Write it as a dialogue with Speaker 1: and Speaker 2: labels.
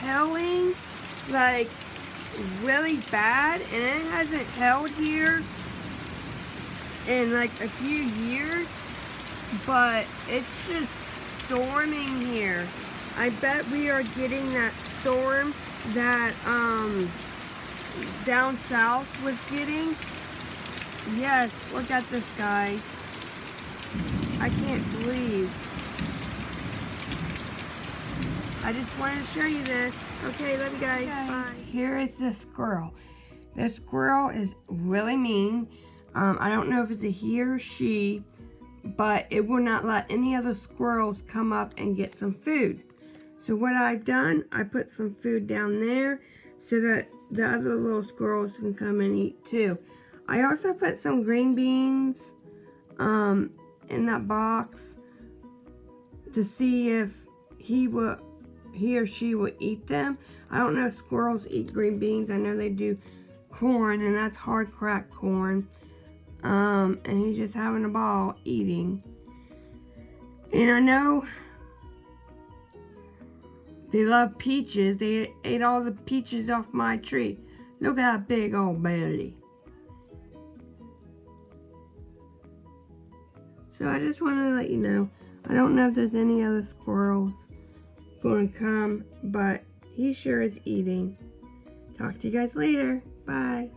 Speaker 1: hailing like really bad, and it hasn't hailed here in like a few years, but it's just storming here. I bet we are getting that storm that down south was getting. Yes, look at this, guys. I can't believe. I just wanted to show you this. Okay, love you guys. Bye. Here is the squirrel. The squirrel is really mean. I don't know if it's a he or she, but it will not let any other squirrels come up and get some food. So what I've done, I put some food down there so that the other little squirrels can come and eat too. I also put some green beans in that box to see if he or she will eat them. I don't know if squirrels eat green beans. I know they do corn, and that's hard cracked corn. And he's just having a ball eating. And I know they love peaches. They ate all the peaches off my tree. Look at that big old belly. So I just wanted to let you know, I don't know if there's any other squirrels going to come, but he sure is eating. Talk to you guys later. Bye.